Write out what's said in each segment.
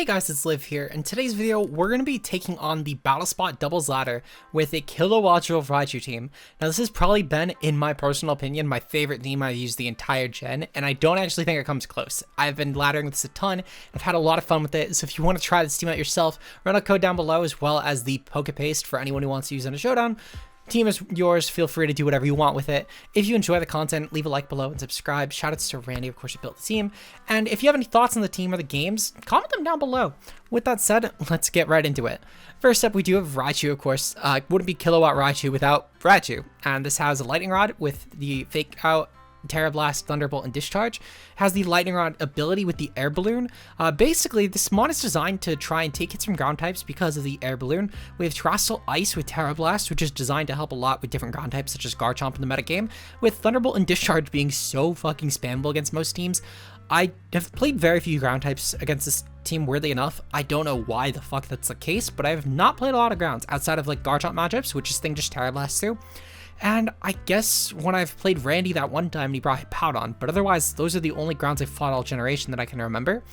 Hey guys, it's Liv here. In today's video, we're going to be taking on the Battle Spot Doubles Ladder with a Kilowattrel Raichu team. Now this has probably been, in my personal opinion, my favorite team I've used the entire gen, and I don't actually think it comes close. I've been laddering this a ton, I've had a lot of fun with it, so if you want to try this team out yourself, run a code down below as well as the Pokepaste for anyone who wants to use it in a showdown. Team is yours, feel free to do whatever you want with it. If you enjoy the content, leave a like below and subscribe. Shoutouts to Randy, of course, who built the team. And if you have any thoughts on the team or the games, comment them down below. With that said, let's get right into it. First up, we do have Raichu, of course. Wouldn't be Kilowatt Raichu without Raichu. And this has a Lightning Rod with the Fake Out, Terra Blast, Thunderbolt, and Discharge. Has the Lightningrod ability with the Air Balloon. Basically, this mod is designed to try and take hits from ground types because of the Air Balloon. We have Terrestrial Ice with Terra Blast, which is designed to help a lot with different ground types, such as Garchomp in the metagame, with Thunderbolt and Discharge being so fucking spammable against most teams. I have played very few ground types against this team, weirdly enough. I don't know why the fuck that's the case, but I have not played a lot of grounds outside of like Garchomp matchups, which this thing just Terra Blasts through. And I guess when I've played Randy that one time, he brought Hippowdon, but otherwise, those are the only grounds I've fought all generation that I can remember.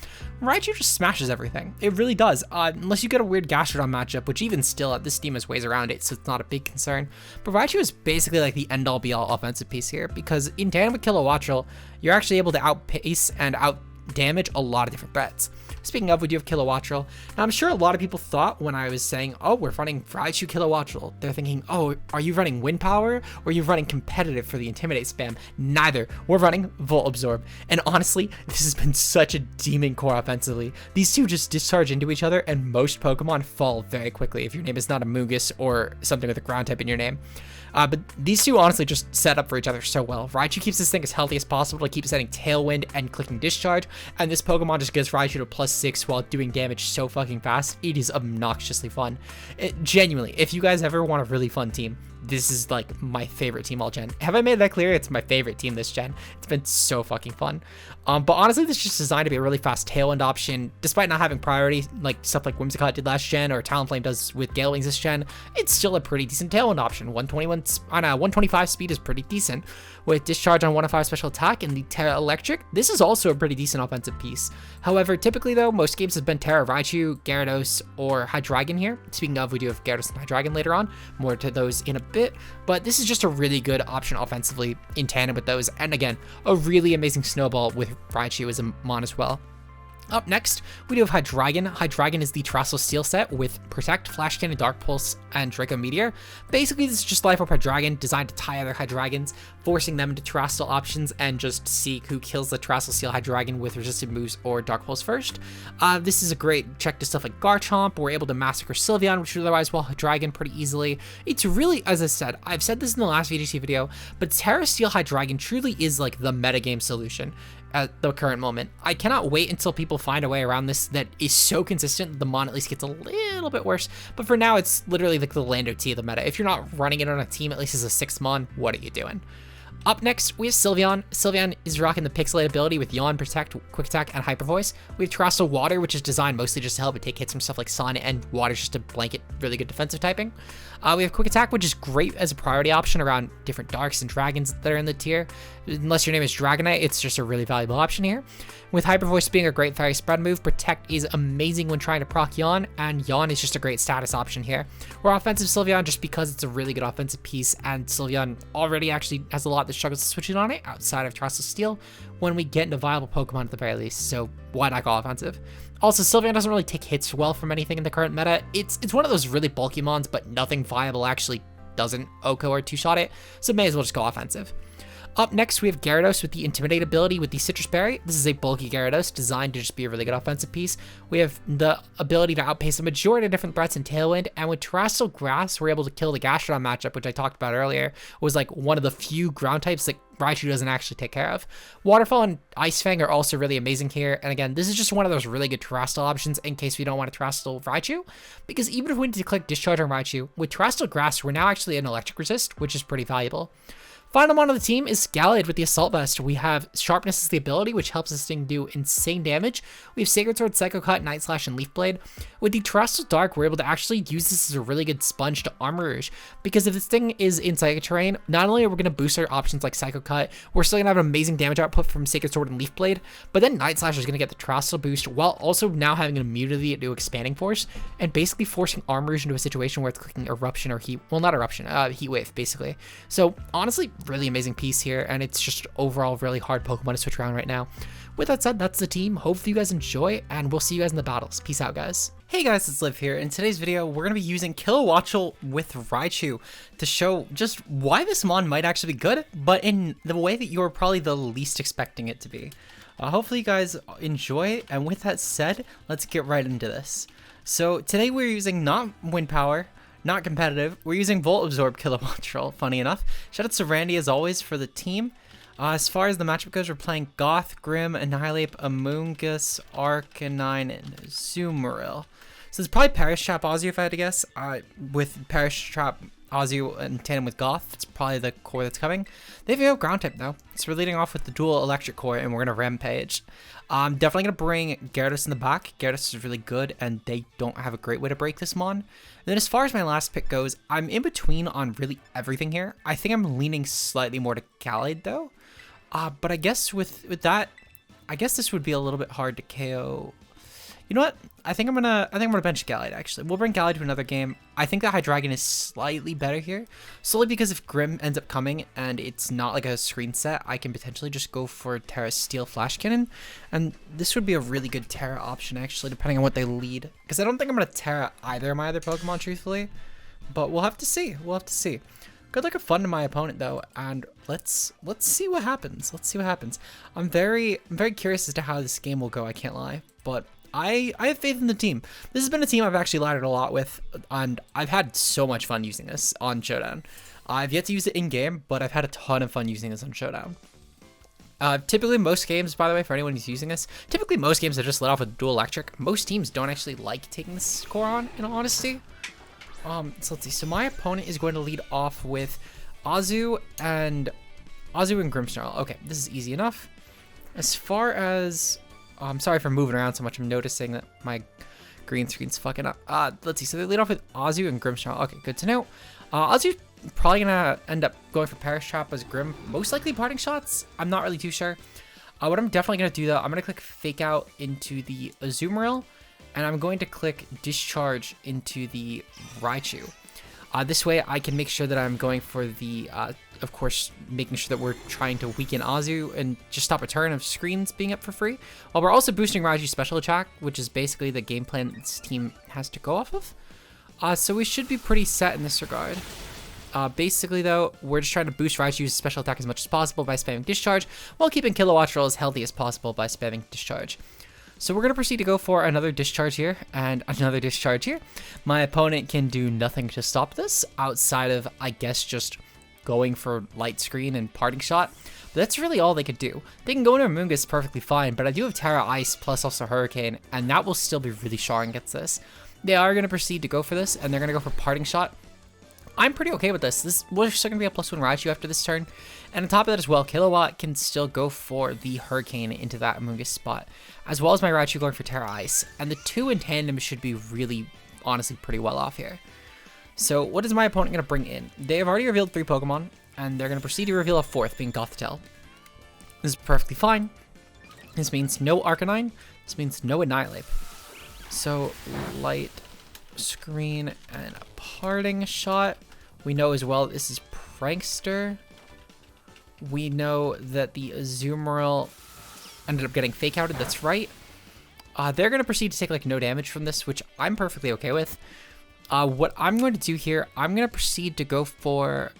Raichu just smashes everything. It really does, unless you get a weird Gastrodon matchup, which even still, this team has ways around it, so it's not a big concern. But Raichu is basically like the end-all be-all offensive piece here, because in tandem with Kilowattrel, you're actually able to outpace and out-damage a lot of different threats. Speaking of, we do have Kilowattrel. Now, I'm sure a lot of people thought when I was saying, oh, we're running Raichu Kilowattrel, they're thinking, oh, are you running Wind Power or are you running competitive for the Intimidate spam? Neither. We're running Volt Absorb. And honestly, this has been such a demon core offensively. These two just discharge into each other and most Pokemon fall very quickly if your name is not a Mungus or something with a ground type in your name. But these two honestly just set up for each other so well. Raichu keeps this thing as healthy as possible to keep setting Tailwind and clicking Discharge, and this Pokemon just gives Raichu to +6 while doing damage so fucking fast. It is obnoxiously fun. Genuinely, if you guys ever want a really fun team, this is like my favorite team all gen. Have I made that clear? It's my favorite team this gen. It's been so fucking fun. But honestly, this is just designed to be a really fast Tailwind option. Despite not having priority, like stuff like Whimsicott did last gen or Talonflame does with Gale Wings this gen, it's still a pretty decent Tailwind option. 125 speed is pretty decent. With Discharge on 105 special attack and the Terra Electric, this is also a pretty decent offensive piece. However, typically though, most games have been Terra Raichu, Gyarados, or Hydreigon here. Speaking of, we do have Gyarados and Hydreigon later on. More to those in a bit, but this is just a really good option offensively in tandem with those, and again, a really amazing snowball with Raichu as a mon as well. Up next, we do have Hydreigon. Hydreigon is the Terrestrial Steel set with Protect, Flash Cannon, Dark Pulse, and Draco Meteor. Basically, this is just Life Orb Hydreigon designed to tie other Hydreigons, forcing them into Terrestrial options and just seek who kills the Terrestrial Steel Hydreigon with resisted moves or Dark Pulse first. This is a great check to stuff like Garchomp. We're able to massacre Sylveon, which would otherwise wall Hydreigon pretty easily. It's really, as I said, I've said this in the last VGC video, but Terra Steel Hydreigon truly is like the metagame solution at the current moment. I cannot wait until people find a way around this that is so consistent that the mon at least gets a little bit worse, but for now it's literally like the Lando T of the meta. If you're not running it on a team at least as a 6th mon, what are you doing? Up next, we have Sylveon. Sylveon is rocking the Pixelate ability with Yawn, Protect, Quick Attack, and Hyper Voice. We have Terrestrial Water, which is designed mostly just to help it take hits from stuff like Sun, and Water just to blanket really good defensive typing. We have Quick Attack, which is great as a priority option around different Darks and Dragons that are in the tier. Unless your name is Dragonite, it's just a really valuable option here. With Hyper Voice being a great Fairy Spread move, Protect is amazing when trying to proc Yawn, and Yawn is just a great status option here. We're offensive Sylveon just because it's a really good offensive piece, and Sylveon already actually has a lot that struggles to switch it on it outside of Terrestrial Steel when we get into viable Pokemon at the very least, so why not go offensive? Also, Sylveon doesn't really take hits well from anything in the current meta. It's one of those really bulky mons, but nothing viable actually doesn't OHKO or two-shot it, so may as well just go offensive. Up next, we have Gyarados with the Intimidate ability with the Citrus Berry. This is a bulky Gyarados designed to just be a really good offensive piece. We have the ability to outpace a majority of different threats in Tailwind, and with Terrestrial Grass, we're able to kill the Gastrodon matchup, which I talked about earlier. It was like one of the few ground types that Raichu doesn't actually take care of. Waterfall and Ice Fang are also really amazing here, and again, this is just one of those really good Terrestrial options in case we don't want a Terrestrial Raichu, because even if we need to click Discharge on Raichu, with Terrestrial Grass, we're now actually an Electric Resist, which is pretty valuable. Final one on the team is Gallade with the Assault Vest. We have Sharpness as the ability, which helps this thing do insane damage. We have Sacred Sword, Psycho Cut, Night Slash, and Leaf Blade. With the Terrestrial Dark, we're able to actually use this as a really good sponge to Armor Rouge, because if this thing is in Psychic Terrain, not only are we going to boost our options like Psycho Cut, we're still going to have an amazing damage output from Sacred Sword and Leaf Blade, but then Night Slasher is going to get the Terrestrial boost while also now having an immunity to Expanding Force, and basically forcing Armor Rouge into a situation where it's clicking Eruption or Heat, well, not Eruption, Heat Wave, basically. So honestly, really amazing piece here, and it's just overall really hard Pokemon to switch around right now. With that said, that's the team. Hopefully you guys enjoy, and we'll see you guys in the battles. Peace out, guys. Hey guys, it's Liv here. In today's video, we're going to be using Kilowattrel with Raichu to show just why this mon might actually be good, but in the way that you're probably the least expecting it to be. Hopefully you guys enjoy, and with that said, let's get right into this. So today we're using not Wind Power, not competitive, we're using Volt Absorb Kilowattrel, funny enough. Shout out to Randy as always for the team. As far as the matchup goes, we're playing Goth, Grim, Annihilate, Amoonguss, Arcanine, and Azumarill. So it's probably Perish Trap Ozzy if I had to guess. With Perish Trap Ozzy in tandem with Goth, it's probably the core that's coming. They have a ground type though, so we're leading off with the dual electric core, and we're gonna Rampage. I'm definitely gonna bring Gyarados in the back. Gyarados is really good, and they don't have a great way to break this mon. And then as far as my last pick goes, I'm in between on really everything here. I think I'm leaning slightly more to Gallade though. But I guess with that, I guess this would be a little bit hard to KO. You know what? I think I'm gonna bench Gallade actually. We'll bring Gallade to another game. I think the Hydreigon is slightly better here, solely because if Grim ends up coming and it's not like a screen set, I can potentially just go for Terra Steel Flash Cannon, and this would be a really good Terra option actually, depending on what they lead. Because I don't think I'm gonna Terra either of my other Pokemon, truthfully, but we'll have to see. We'll have to see. Good luck and fun to my opponent though, and let's see what happens. Let's see what happens. I'm very curious as to how this game will go. I can't lie, but I have faith in the team. This has been a team I've actually laddered a lot with, and I've had so much fun using this on Showdown. I've yet to use it in game, but I've had a ton of fun using this on Showdown. Typically most games, by the way, for anyone who's using this, typically most games are just let off with dual electric. Most teams don't actually like taking this core on, in all honesty. So let's see. So my opponent is going to lead off with Azu and Grimmsnarl. Okay, this is easy enough. As far as, I'm sorry for moving around so much. I'm noticing that my green screen's fucking up. Let's see. So they lead off with Azu and Grimmsnarl. Okay, good to know. Azu probably gonna end up going for Perish Trap as Grim. Most likely Parting Shots. I'm not really too sure. What I'm definitely gonna do though, I'm gonna click Fake Out into the Azumarill, and I'm going to click Discharge into the Raichu. This way I can make sure that I'm going for the, of course, making sure that we're trying to weaken Azu and just stop a turn of screens being up for free. While we're also boosting Raichu's special attack, which is basically the game plan this team has to go off of. So we should be pretty set in this regard. Basically though, we're just trying to boost Raichu's special attack as much as possible by spamming Discharge, while keeping Kilowattrel as healthy as possible by spamming Discharge. So we're going to proceed to go for another Discharge here, and another Discharge here. My opponent can do nothing to stop this, outside of, I guess, just going for Light Screen and Parting Shot. But that's really all they could do. They can go into Amoonguss perfectly fine, but I do have Terra Ice plus also Hurricane, and that will still be really strong against this. They are going to proceed to go for this, and they're going to go for Parting Shot. I'm pretty okay with this. We're still going to be a +1 Raichu after this turn. And on top of that as well, Kilowatt can still go for the Hurricane into that Amoonguss spot, as well as my Raichu going for Terra Ice. And the two in tandem should be really, honestly, pretty well off here. So what is my opponent going to bring in? They have already revealed 3 Pokemon, and they're going to proceed to reveal a 4th, being Gothitelle. This is perfectly fine. This means no Arcanine. This means no Annihilate. So Light Screen and a Parting Shot. We know as well this is Prankster. We know that the Azumarill ended up getting Fake Outed, that's right. They're going to proceed to take like no damage from this, which I'm perfectly okay with. What I'm going to do here, I'm going to proceed to go for,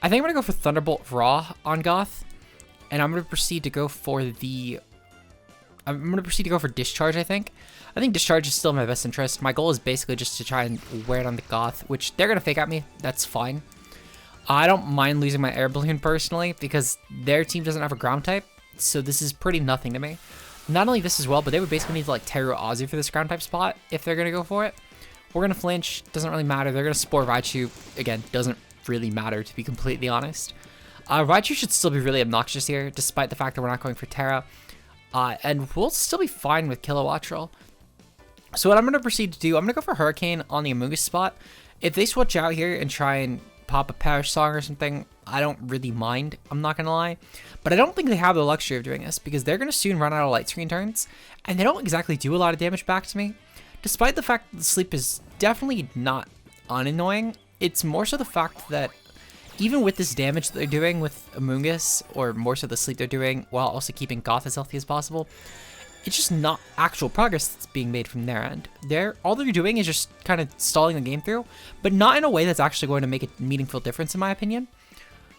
I think I'm going to go for Thunderbolt Raw on Goth. And I'm going to proceed to go for Discharge, I think. I think Discharge is still in my best interest. My goal is basically just to try and wear it on the Goth, which they're going to Fake Out me. That's fine. I don't mind losing my Air Balloon personally, because their team doesn't have a ground type, so this is pretty nothing to me. Not only this as well, but they would basically need to like Terra Ozzy for this ground type spot if they're going to go for it. We're going to flinch. Doesn't really matter. They're going to Spore Raichu. Again, doesn't really matter, to be completely honest. Raichu should still be really obnoxious here, despite the fact that we're not going for Terra. And we'll still be fine with Kilowattrel. So what I'm going to proceed to do, I'm going to go for Hurricane on the Amoonguss spot. If they switch out here and try and pop a Perish Song or something, I don't really mind, I'm not going to lie. But I don't think they have the luxury of doing this because they're going to soon run out of Light Screen turns, and they don't exactly do a lot of damage back to me. Despite the fact that the sleep is definitely not unannoying, it's more so the fact that even with this damage that they're doing with Amoonguss, or more so the sleep they're doing, while also keeping Goth as healthy as possible, it's just not actual progress that's being made from their end. All they're doing is just kind of stalling the game through, but not in a way that's actually going to make a meaningful difference in my opinion.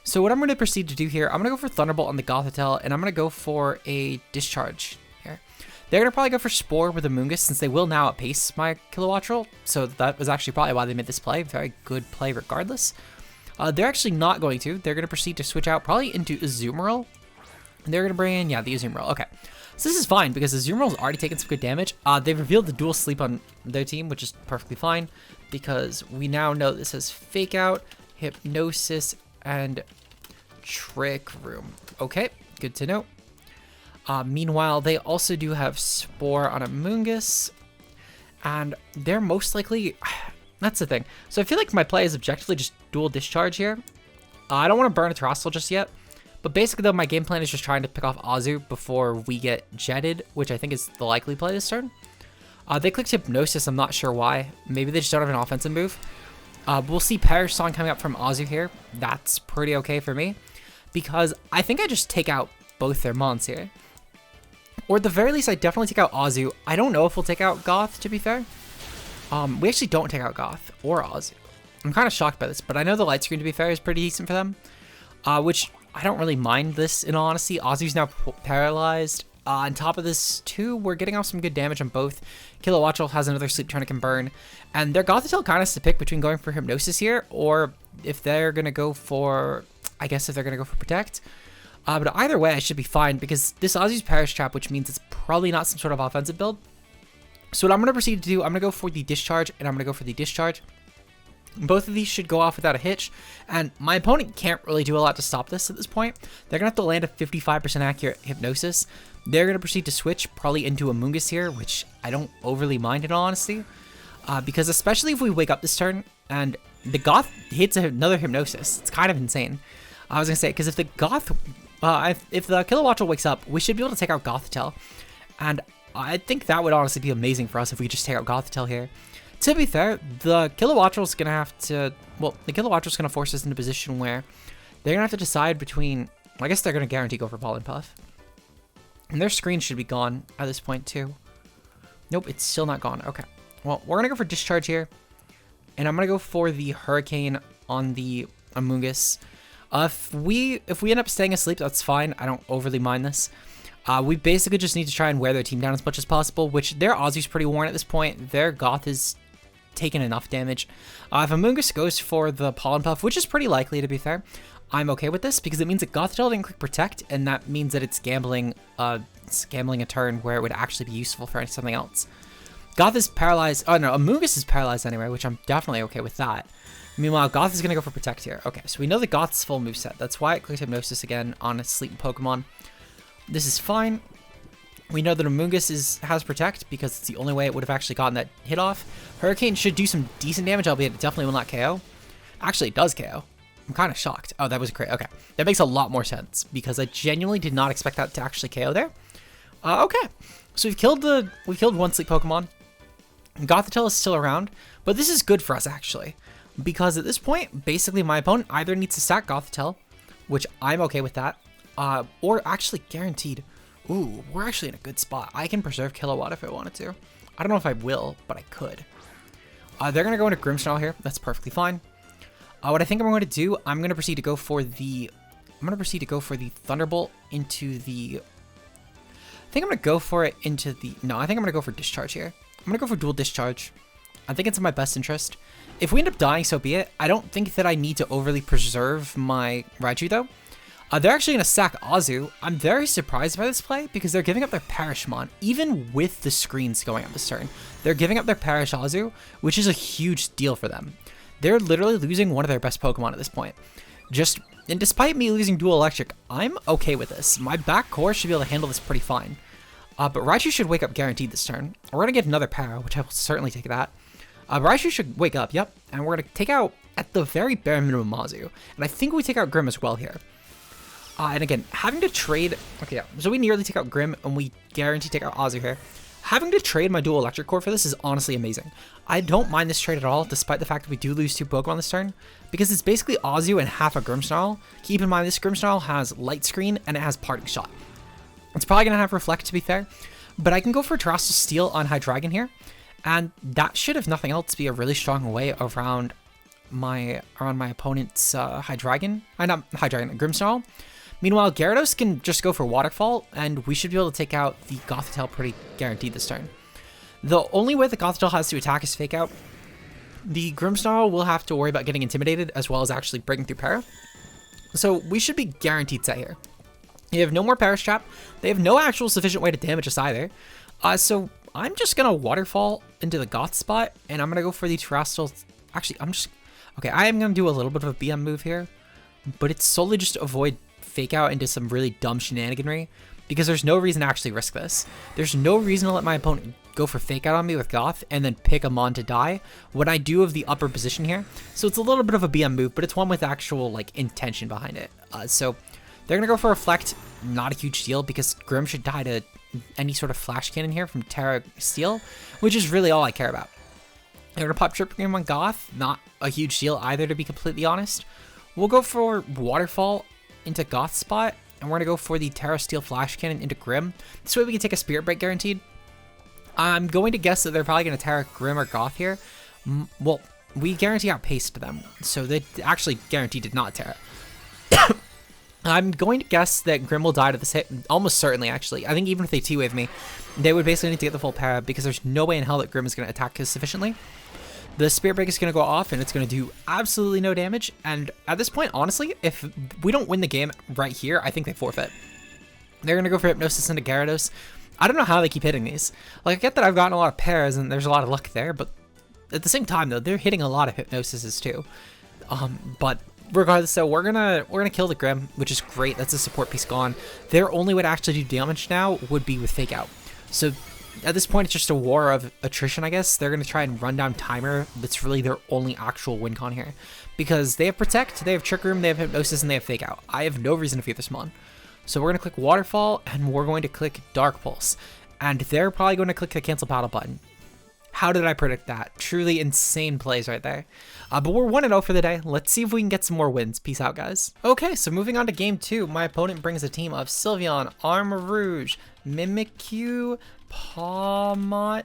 So what I'm going to proceed to do here, I'm going to go for Thunderbolt on the Gothitelle, and I'm going to go for a Discharge here. They're going to probably go for Spore with Amoonguss, since they will now outpace my Kilowattrel, so that was actually probably why they made this play. Very good play regardless. They're actually not going to. They're going to proceed to switch out probably into Azumarill. And they're going to bring in, yeah, the Azumarill. Okay. So this is fine because Azumarill's already taken some good damage. They've revealed the dual sleep on their team, which is perfectly fine because we now know this has Fake Out, Hypnosis, and Trick Room. Okay, good to know. Meanwhile, they also do have Spore on Amoonguss, and they're most likely... That's the thing. So I feel like my play is objectively just dual Discharge here. I don't want to burn a Terrestrial just yet. But basically, though, my game plan is just trying to pick off Azu before we get jetted, which I think is the likely play this turn. They clicked Hypnosis. I'm not sure why. Maybe they just don't have an offensive move. We'll see Perish Song coming up from Azu here. That's pretty okay for me, because I think I just take out both their mons here. Or at the very least, I definitely take out Azu. I don't know if we'll take out Goth, to be fair. We actually don't take out Goth or Azu. I'm kind of shocked by this, but I know the Light Screen, to be fair, is pretty decent for them. Which I don't really mind this, in all honesty. Azu's now paralyzed. On top of this, too, we're getting off some good damage on both. Kilowattrel has another sleep turn it can burn. And their Gothitelle kind of has to pick between going for Hypnosis here, or if they're going to go for... I guess if they're going to go for Protect. But either way, I should be fine, because this Azu's Perish Trap, which means it's probably not some sort of offensive build. So what I'm going to proceed to do, I'm going to go for the Discharge, and I'm going to go for the Discharge. Both of these should go off without a hitch, and my opponent can't really do a lot to stop this at this point. They're going to have to land a 55% accurate Hypnosis. They're going to proceed to switch probably into Amoonguss here, which I don't overly mind in all honesty. Because especially if we wake up this turn, and the Goth hits another Hypnosis, it's kind of insane. I was going to say, because if the Goth, if the Kilowattrel wakes up, we should be able to take out Gothitelle. And I think that would honestly be amazing for us if we could just take out Gothitelle here. To be fair, the Kilowattrel's going to have to... Well, the Kilowattrel's going to force us into a position where they're going to have to decide between... Well, I guess they're going to guarantee go for Pollen Puff. And their screen should be gone at this point, too. Nope, it's still not gone. Okay. Well, we're going to go for Discharge here. And I'm going to go for the Hurricane on the Amoonguss. If we end up staying asleep, that's fine. I don't overly mind this. We basically just need to try and wear their team down as much as possible, which their Azu's pretty worn at this point. Their Goth is taken enough damage. If Amoonguss goes for the Pollen Puff, which is pretty likely to be fair, I'm okay with this because it means that Gothitelle didn't click Protect, and that means that it's gambling a turn where it would actually be useful for something else. Goth is paralyzed. Oh no, Amoonguss is paralyzed anyway, which I'm definitely okay with that. Meanwhile, Goth is going to go for Protect here. Okay, so we know the Goth's full moveset. That's why it clicked Hypnosis again on a sleep Pokemon. This is fine. We know that Amoonguss has Protect because it's the only way it would have actually gotten that hit off. Hurricane should do some decent damage, albeit it definitely will not KO. Actually, it does KO. I'm kind of shocked. Oh, that was great. Okay, that makes a lot more sense because I genuinely did not expect that to actually KO there. Okay, so we've killed one sleep Pokemon. Gothitelle is still around, but this is good for us actually because at this point, basically my opponent either needs to sack Gothitelle, which I'm okay with that, or actually guaranteed. Ooh, we're actually in a good spot. I can preserve Kilowatt if I wanted to. I don't know if I will, but I could. They're going to go into Grimmsnarl here. That's perfectly fine. What I think I'm going to do, I'm going to proceed to go for the... Thunderbolt into the... I think I'm going to go for it into the... No, I think I'm going to go for Discharge here. I'm going to go for dual Discharge. I think it's in my best interest. If we end up dying, so be it. I don't think that I need to overly preserve my Raichu, though. They're actually going to sack Azu. I'm very surprised by this play because they're giving up their Parishmon, even with the screens going up this turn. They're giving up their Perish Azu, which is a huge deal for them. They're literally losing one of their best Pokemon at this point. And despite me losing Dual Electric, I'm okay with this. My back core should be able to handle this pretty fine. But Raichu should wake up guaranteed this turn. We're going to get another Para, which I will certainly take that. Raichu should wake up, yep. And we're going to take out, at the very bare minimum, Mazu. And I think we take out Grim as well here. And again, having to trade... Okay, yeah. So we nearly take out Grim, and we guarantee take out Azu here. Having to trade my dual Electric Core for this is honestly amazing. I don't mind this trade at all, despite the fact that we do lose 2 Pokemon this turn, because it's basically Azu and half a Grimmsnarl. Keep in mind, this Grimmsnarl has Light Screen, and it has Parting Shot. It's probably going to have Reflect, to be fair, but I can go for Terrestrial Steel on Hydreigon here, and that should, if nothing else, be a really strong way around my opponent's Hydreigon. Not Hydreigon, Grimmsnarl. Meanwhile, Gyarados can just go for Waterfall, and we should be able to take out the Gothitelle pretty guaranteed this turn. The only way the Gothitelle has to attack is Fake Out. The Grimmsnarl will have to worry about getting intimidated, as well as actually breaking through Para. So we should be guaranteed set here. They have no more Perish Trap. They have no actual sufficient way to damage us either. So I'm just going to Waterfall into the Goth spot, and I'm going to go for the Terrestrial... Actually, Okay, I am going to do a little bit of a BM move here, but it's solely just to avoid Fake Out into some really dumb shenaniganry, because there's no reason to actually risk this. There's no reason to let my opponent go for Fake Out on me with Goth and then pick a Mon to die when I do have the upper position here. So it's a little bit of a BM move, but it's one with actual like intention behind it. So they're going to go for Reflect, not a huge deal, because Grim should die to any sort of Flash Cannon here from Terra Steel, which is really all I care about. They're going to pop Triple Game on Goth, not a huge deal either, to be completely honest. We'll go for Waterfall into Goth spot, and we're going to go for the Terra Steel Flash Cannon into Grim. This way we can take a Spirit Break guaranteed. I'm going to guess that they're probably going to Terra Grim or Goth here. Well, we guarantee outpaced them, so they actually guaranteed did not Terra. I'm going to guess that Grim will die to this hit, almost certainly actually. I think even if they T-Wave me, they would basically need to get the full Para, because there's no way in hell that Grim is going to attack us sufficiently. The Spirit Break is going to go off, and it's going to do absolutely no damage. And at this point, honestly, if we don't win the game right here, I think they forfeit. They're going to go for Hypnosis into Gyarados. I don't know how they keep hitting these. Like, I get that I've gotten a lot of pairs, and there's a lot of luck there, but at the same time, though, they're hitting a lot of Hypnosises too. But regardless, though, we're gonna kill the Grim, which is great. That's a support piece gone. Their only way to actually do damage now would be with Fake Out. So at this point, it's just a war of attrition, I guess. They're going to try and run down Timer. That's really their only actual win con here. Because they have Protect, they have Trick Room, they have Hypnosis, and they have Fake Out. I have no reason to fear this Mon. So we're going to click Waterfall, and we're going to click Dark Pulse. And they're probably going to click the Cancel Battle button. How did I predict that? Truly insane plays right there. But we're 1-0 for the day. Let's see if we can get some more wins. Peace out, guys. Okay, so moving on to game 2. My opponent brings a team of Sylveon, Armarouge, Mimikyu, Pawmot,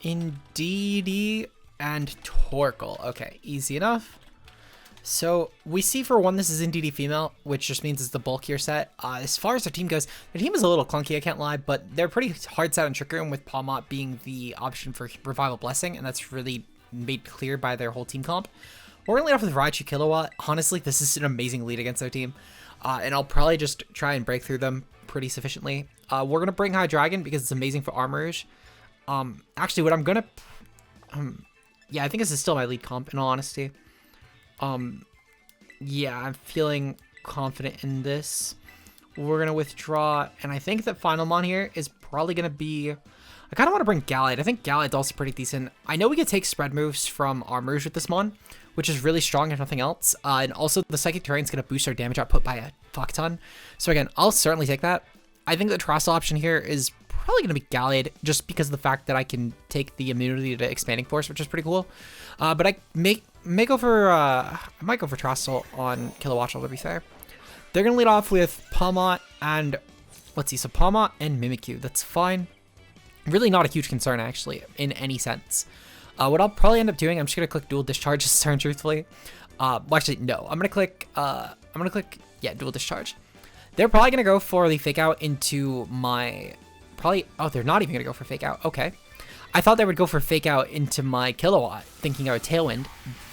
Indeedee, and Torkoal. Okay, easy enough. So we see for one, this is Indeedee female, which just means it's the bulkier set. As far as their team goes, their team is a little clunky, I can't lie, but they're pretty hard set on Trick Room, with Pawmot being the option for Revival Blessing, and that's really made clear by their whole team comp. We're going to lead off with Raichu Kilowatt. Honestly, this is an amazing lead against their team, and I'll probably just try and break through them pretty sufficiently. We're going to bring Hydreigon because it's amazing for Armarouge. Actually, what I'm going to... yeah, I think this is still my lead comp, in all honesty. Yeah, I'm feeling confident in this. We're going to withdraw, and I think that Final Mon here is probably going to be... I kind of want to bring Gallade. I think Gallade's also pretty decent. I know we could take spread moves from Armarouge with this Mon, which is really strong if nothing else. And also, the Psychic Terrain is going to boost our damage output by a fuck ton. So again, I'll certainly take that. I think the Terrestrial option here is probably going to be Gallade, just because of the fact that I can take the immunity to Expanding Force, which is pretty cool. But I may go for I might go for Terrestrial on Kilowattrel, to be fair. They're going to lead off with Pawmot and let's see, so Pawmot and Mimikyu. That's fine. Really not a huge concern actually in any sense. What I'll probably end up doing, I'm just going to click Dual Discharge this turn, truthfully. Well, actually, no. I'm going to click, yeah, Dual Discharge. They're probably going to go for the Fake Out into my, oh, they're not even going to go for Fake Out. Okay. I thought they would go for Fake Out into my Kilowatt, thinking I would Tailwind.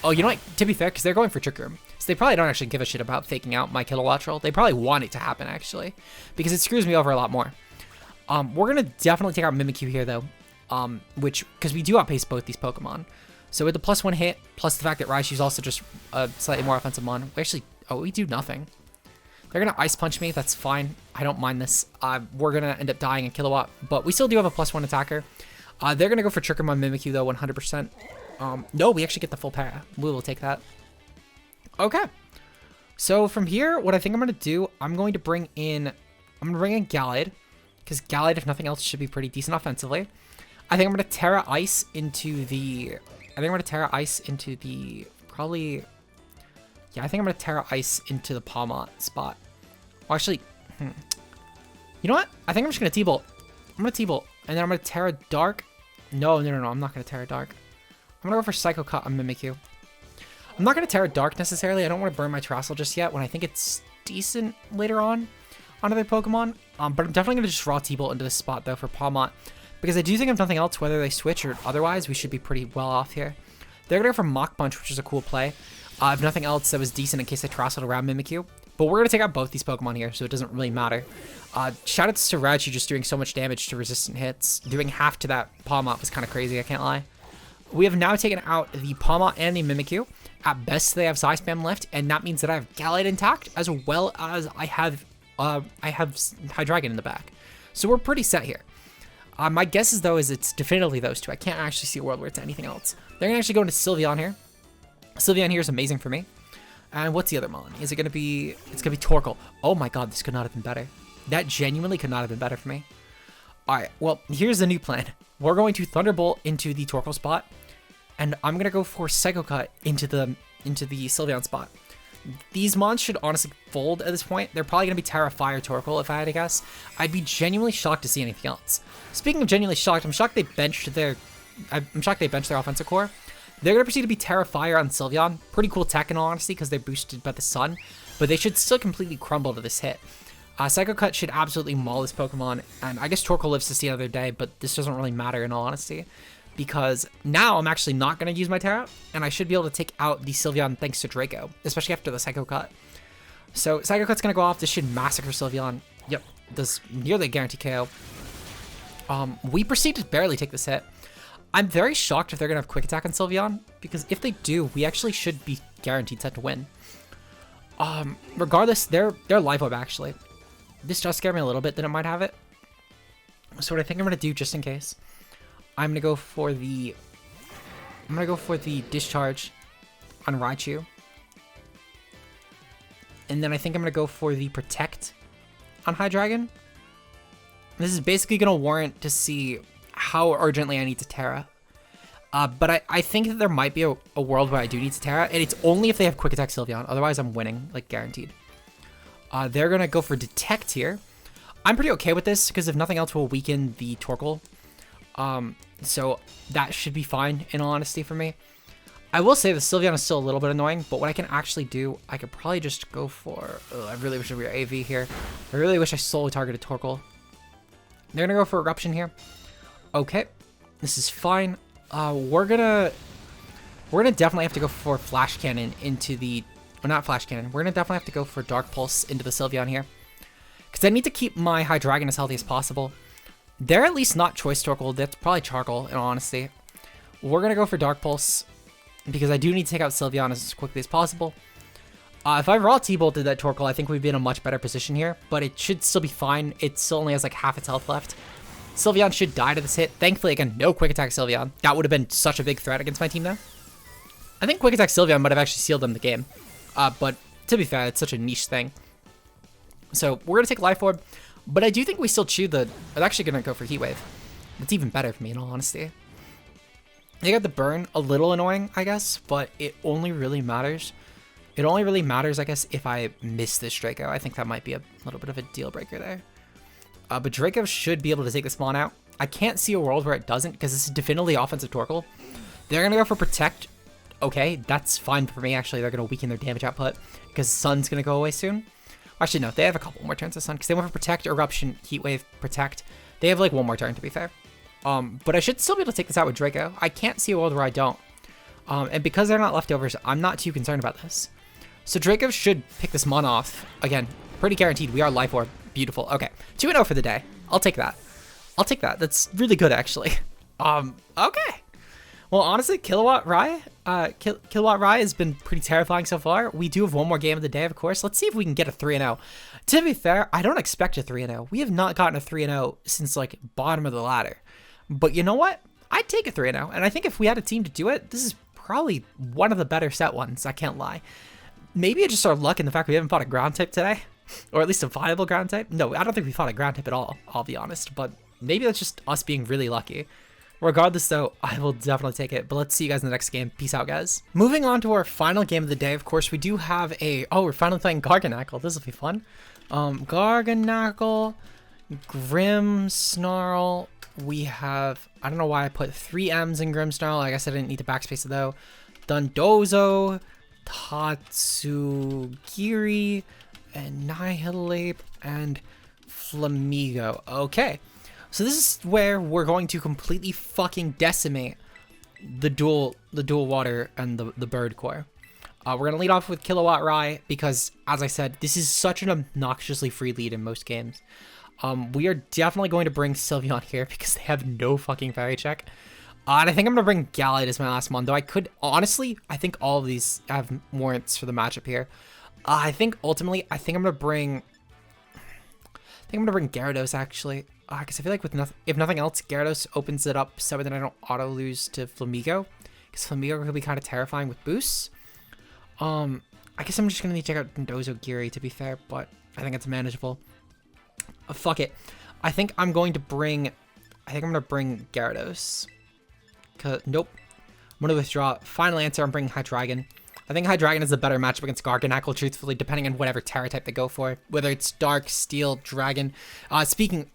Oh, you know what? To be fair, because they're going for Trick Room. So they probably don't actually give a shit about faking out my Kilowattrel. They probably want it to happen, actually, because it screws me over a lot more. We're going to definitely take out Mimikyu here, though, because we do outpace both these Pokemon. So with the +1 hit, plus the fact that Raichu's also just a slightly more offensive Mon, we actually, oh, we do nothing. They're going to Ice Punch me. That's fine. I don't mind this. We're going to end up dying in Kilowatt, but we still do have a +1 attacker. They're going to go for Trick Room on Mimikyu, though, 100%. No, we actually get the full para. We will take that. Okay. So from here, what I think I'm going to do, I'm going to bring in Gallade, because Gallade, if nothing else, should be pretty decent offensively. I think I'm going to Terra Ice into the... probably... Yeah, I think I'm going to Terra Ice into the Palmot spot. Well, actually... You know what? I think I'm just going to T-Bolt. I'm going to T-Bolt. And then I'm going to Terra Dark. No. I'm not going to Terra Dark. I'm going to go for Psycho Cut on Mimikyu. I'm not going to Terra Dark necessarily. I don't want to burn my Terrestrial just yet when I think it's decent later on other Pokemon. But I'm definitely going to just raw T-Bolt into this spot, though, for Palmot. Because I do think if nothing else, whether they switch or otherwise, we should be pretty well off here. They're going to go for Mach Punch, which is a cool play. If nothing else, that was decent in case I Terrestrialed around Mimikyu. But we're going to take out both these Pokemon here, so it doesn't really matter. Shoutouts to Raichu just doing so much damage to resistant hits. Doing half to that Palmot was kind of crazy, I can't lie. We have now taken out the Palmot and the Mimikyu. At best, they have Psy Spam left, and that means that I have Gallade intact, as well as I have Hydreigon in the back. So we're pretty set here. My guess is, though, is it's definitively those two. I can't actually see a world where it's anything else. They're going to actually go into Sylveon here. Sylveon here is amazing for me. And what's the other Mon? Is it going to be... It's going to be Torkoal. Oh my god, this could not have been better. That genuinely could not have been better for me. Alright, well, here's the new plan. We're going to Thunderbolt into the Torkoal spot. And I'm going to go for Psycho Cut into the Sylveon spot. These Mons should honestly fold at this point. They're probably going to be Terra Fire Torkoal, if I had to guess. I'd be genuinely shocked to see anything else. Speaking of genuinely shocked, I'm shocked they benched their offensive core. They're going to proceed to be Terra Fire on Sylveon. Pretty cool tech in all honesty, because they're boosted by the sun. But they should still completely crumble to this hit. Psycho Cut should absolutely maul this Pokemon. And I guess Torkoal lives to see another day, but this doesn't really matter in all honesty. Because now I'm actually not going to use my Terra. And I should be able to take out the Sylveon thanks to Draco. Especially after the Psycho Cut. So Psycho Cut's going to go off. This should massacre Sylveon. Yep, does nearly guarantee KO. We proceed to barely take this hit. I'm very shocked if they're going to have Quick Attack on Sylveon, because if they do, we actually should be guaranteed set to win. Regardless, they're Life Orb, actually. This does scare me a little bit that it might have it. So what I think I'm going to do, just in case, I'm going to go for the Discharge on Raichu. And then I think I'm going to go for the Protect on Hydreigon. This is basically going to warrant to see how urgently I need to Terra. But I think that there might be a world where I do need to Terra, and it's only if they have Quick Attack Sylveon. Otherwise, I'm winning, like, guaranteed. They're going to go for Detect here. I'm pretty okay with this, because if nothing else, we'll weaken the Torkoal. So that should be fine, in all honesty, for me. I will say the Sylveon is still a little bit annoying, but what I can actually do, I could probably just go for... Oh, I really wish we were AV here. I really wish I solely targeted Torkoal. They're going to go for Eruption here. Okay, this is fine. We're gonna definitely have to go for Flash Cannon into the... Well, not Flash Cannon. We're going to definitely have to go for Dark Pulse into the Sylveon here. Because I need to keep my Hydreigon as healthy as possible. They're at least not Choice Torkoal. That's probably Charcoal, in all honesty. We're going to go for Dark Pulse, because I do need to take out Sylveon as quickly as possible. If I raw T-Bolted that Torkoal, I think we'd be in a much better position here. But it should still be fine. It still only has like half its health left. Sylveon should die to this hit. Thankfully, again, no Quick Attack Sylveon. That would have been such a big threat against my team, though. I think Quick Attack Sylveon might have actually sealed them the game. But to be fair, it's such a niche thing. So we're going to take Life Orb. But I do think we still chew the... I'm actually going to go for Heat Wave. It's even better for me, in all honesty. They got the burn, a little annoying, I guess. But it only really matters. It only really matters, I guess, if I miss this Draco. I think that might be a little bit of a deal breaker there. But Draco should be able to take this Mon out. I can't see a world where it doesn't, because this is definitively offensive Torkoal. They're going to go for Protect. Okay, that's fine for me, actually. They're going to weaken their damage output, because Sun's going to go away soon. Actually, no, they have a couple more turns of Sun, because they went for Protect, Eruption, Heat Wave, Protect. They have, like, one more turn, to be fair. But I should still be able to take this out with Draco. I can't see a world where I don't. And because they're not leftovers, I'm not too concerned about this. So Draco should pick this Mon off. Again, pretty guaranteed. We are Life Orb. Beautiful. Okay, 2-0 for the day. I'll take that. I'll take that. That's really good, actually. Okay. Well, honestly, Kilowatt Rai has been pretty terrifying so far. We do have one more game of the day, of course. Let's see if we can get a 3-0. To be fair, I don't expect a 3-0. We have not gotten a 3-0 since, like, bottom of the ladder. But you know what? I'd take a 3-0. And I think if we had a team to do it, this is probably one of the better set ones. I can't lie. Maybe it's just our luck in the fact we haven't fought a ground type today. Or at least a viable ground type. No, I don't think we fought a ground type at all, I'll be honest. But maybe that's just us being really lucky. Regardless, though, I will definitely take it. But let's see you guys in the next game. Peace out, guys. Moving on to our final game of the day, of course, we do have a... Oh, we're finally playing Garganacl. This will be fun. Garganacl, Grimmsnarl. We have... I don't know why I put 3 M's in Grimmsnarl. I guess I didn't need to backspace it, though. Dondozo, Tatsugiri, Annihilate, and Flamigo. Okay. So this is where we're going to completely fucking decimate the dual water and the bird core. We're going to lead off with Kilowatt Rai because, as I said, this is such an obnoxiously free lead in most games. We are definitely going to bring Sylveon here because they have no fucking fairy check. And I think I'm going to bring Gallade as my last one, though I could, honestly, I think all of these have warrants for the matchup here. I think ultimately, I'm going to bring Gyarados, actually. Because I feel like if nothing else, Gyarados opens it up so that I don't auto-lose to Flamigo. Because Flamigo could be kind of terrifying with boosts. I guess I'm just going to need to check out Dondozo Giri, to be fair, but I think it's manageable. Fuck it. I think I'm going to bring Gyarados. Nope. I'm going to withdraw. Final answer, I'm bringing Hydreigon. I think Hydreigon is a better matchup against Garganacl, truthfully, depending on whatever Terra type they go for. Whether it's Dark, Steel, Dragon. Speaking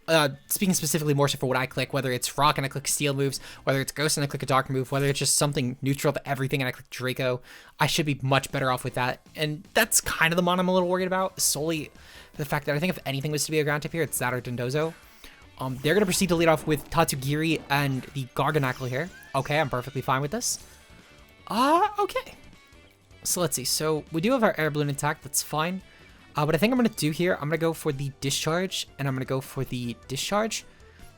specifically more so for what I click, whether it's Rock and I click Steel moves, whether it's Ghost and I click a Dark move, whether it's just something neutral to everything and I click Draco, I should be much better off with that. And that's kind of the mon I'm a little worried about, solely the fact that I think if anything was to be a ground type here, it's that or Dondozo. They're going to proceed to lead off with Tatsugiri and the Garganacl here. Okay, I'm perfectly fine with this. Okay. So let's see. So we do have our air balloon attack. That's fine. What I think I'm going to do here, I'm going to go for the discharge and I'm going to go for the discharge.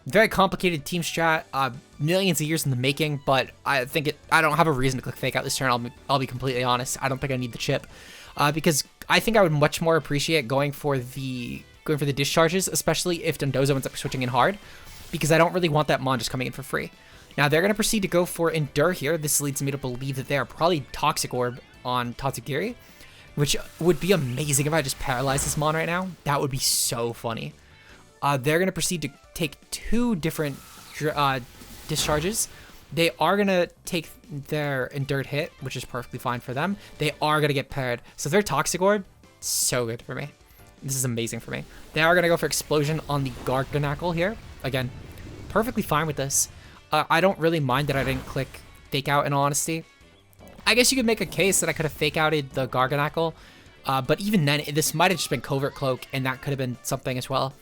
Very complicated team strat, millions of years in the making, but I don't have a reason to click fake out this turn. I'll be completely honest. I don't think I need the chip, because I think I would much more appreciate going for the discharges, especially if Dondozo ends up switching in hard, because I don't really want that mon just coming in for free. Now they're going to proceed to go for Endure here. This leads me to believe that they are probably Toxic Orb on Tatsugiri, which would be amazing if I just paralyze this mon right now. That would be so funny. They're going to proceed to take 2 different discharges. They are going to take their Endured hit, which is perfectly fine for them. They are going to get paired. So their Toxic Orb, so good for me. This is amazing for me. They are going to go for Explosion on the Garganacl here. Again, perfectly fine with this. I don't really mind that I didn't click Fake Out, in all honesty. I guess you could make a case that I could have Fake Outed the Garganacl, but even then, this might have just been Covert Cloak, and that could have been something as well.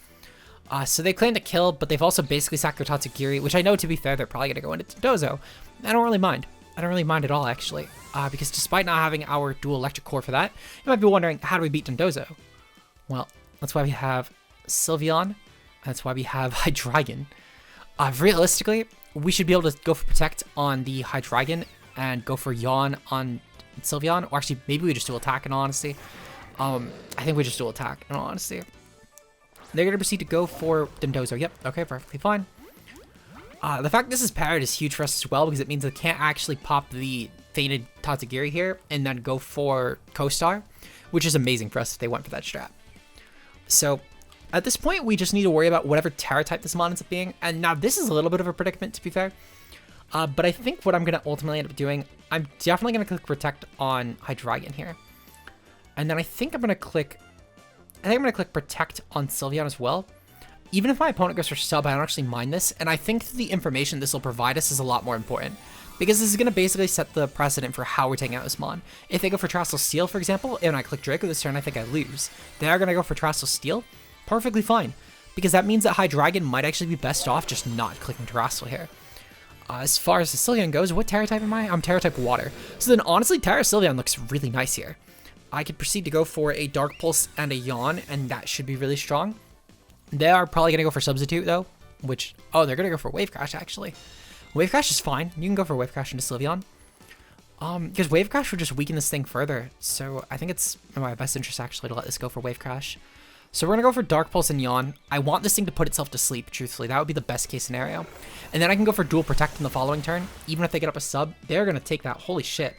So they claim to kill, but they've also basically sacked their Tatsugiri, which I know, to be fair, they're probably going to go into Dondozo. I don't really mind. I don't really mind at all, actually, because despite not having our dual electric core for that, you might be wondering, how do we beat Dondozo? Well, that's why we have Sylveon. That's why we have Hydreigon. Realistically, we should be able to go for Protect on the Hydreigon and go for Yawn on Sylveon. Or actually, maybe we just dual attack, in all honesty. I think we just dual attack, in all honesty. They're going to proceed to go for Dondozo. Yep, okay, perfectly fine. The fact this is paired is huge for us as well, because it means they can't actually pop the Fated Tatsugiri here and then go for Co-Star, which is amazing for us if they went for that strat. So at this point, we just need to worry about whatever Terra type this mon ends up being. And now this is a little bit of a predicament, to be fair. But I think what I'm going to ultimately end up doing, I'm definitely going to click Protect on Hydreigon here. And then I think I'm going to click Protect on Sylveon as well. Even if my opponent goes for sub, I don't actually mind this. And I think the information this will provide us is a lot more important, because this is going to basically set the precedent for how we're taking out this mon. If they go for Terrestrial Steel, for example, and I click Draco this turn, I think I lose. They are going to go for Terrestrial Steel. Perfectly fine, because that means that Hydreigon might actually be best off just not clicking Terrestrial here. As far as the Sylveon goes, what Terra type am I? I'm Terra type Water. So then honestly, Terra Sylveon looks really nice here. I could proceed to go for a Dark Pulse and a Yawn, and that should be really strong. They are probably going to go for Substitute, though, which... Oh, they're going to go for Wave Crash, actually. Wave Crash is fine. You can go for Wave Crash into Sylveon. Because Wave Crash would just weaken this thing further. So I think it's in my best interest actually to let this go for Wave Crash. So we're going to go for Dark Pulse and Yawn. I want this thing to put itself to sleep, truthfully. That would be the best case scenario. And then I can go for Dual Protect in the following turn. Even if they get up a sub, they're going to take that. Holy shit.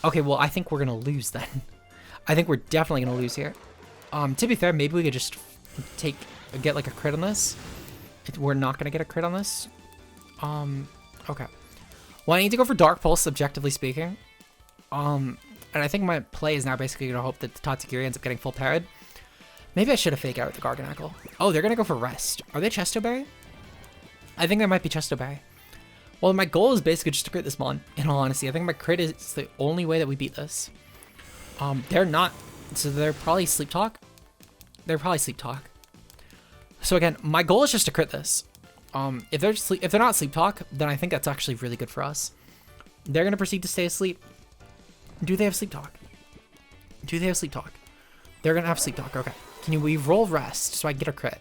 Okay, well, I think we're going to lose then. I think we're definitely going to lose here. To be fair, maybe we could just get like a crit on this. We're not going to get a crit on this. Okay. Well, I need to go for Dark Pulse, objectively speaking. And I think my play is now basically going to hope that the Tatsugiri ends up getting full parried. Maybe I should have fake out with the Garganacl. Oh, they're going to go for Rest. Are they Chesto Berry? I think they might be Chesto Berry. Well, my goal is basically just to crit this mon, in all honesty. I think my crit is the only way that we beat this. They're not, so they're probably Sleep Talk. They're probably Sleep Talk. So again, my goal is just to crit this. If they're not Sleep Talk, then I think that's actually really good for us. They're going to proceed to stay asleep. Do they have Sleep Talk? Do they have Sleep Talk? They're going to have Sleep Talk. Okay. Can we roll Rest so I can get a crit?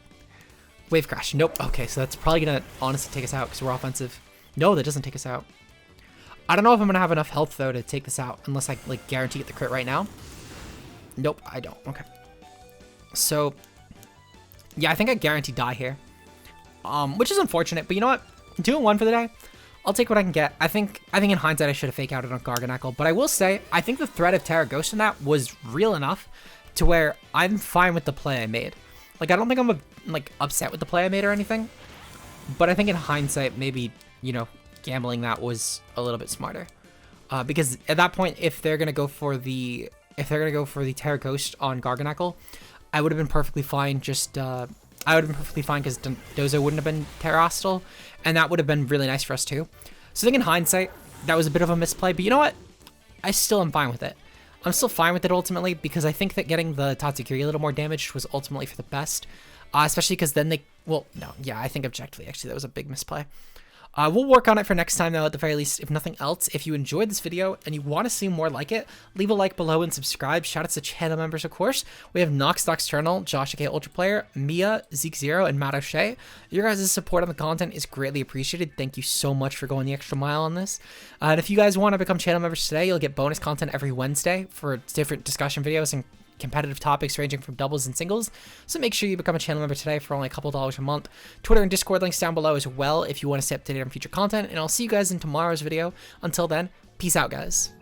Wave Crash. Nope. Okay, so that's probably going to honestly take us out because we're offensive. No, that doesn't take us out. I don't know if I'm going to have enough health, though, to take this out unless I, like, guarantee get the crit right now. Nope, I don't. Okay. So, yeah, I think I guarantee die here. Which is unfortunate, but you know what? 2-1 for the day. I'll take what I can get. I think in hindsight I should have fake outed on Garganacl, but I will say I think the threat of Terra Ghost in that was real enough to where I'm fine with the play I made. Like, I don't think I'm like upset with the play I made or anything, but I think in hindsight maybe, you know, gambling that was a little bit smarter. Because at that point, if they're gonna go for the Terra Ghost on Garganacl, I would have been perfectly fine. I would have been perfectly fine because Dozo wouldn't have been Terra Hostile, and that would have been really nice for us too. So I think in hindsight, that was a bit of a misplay, but you know what? I still am fine with it. I'm still fine with it ultimately because I think that getting the Tatsugiri a little more damage was ultimately for the best, especially because then they, well, no, yeah, I think objectively, actually, that was a big misplay. We'll work on it for next time, though, at the very least. If nothing else, if you enjoyed this video and you want to see more like it, leave a like below and subscribe. Shout out to channel members, of course. We have Nox Nocturnal, Josh aka Ultra Player, Mia, Zeke Zero, and Matt O'Shea. Your guys' support on the content is greatly appreciated. Thank you so much for going the extra mile on this. And if you guys want to become channel members today, you'll get bonus content every Wednesday for different discussion videos and competitive topics ranging from doubles and singles. So make sure you become a channel member today for only a couple dollars a month. Twitter and Discord links down below as well if you want to stay up to date on future content. And I'll see you guys in tomorrow's video. Until then, peace out, guys.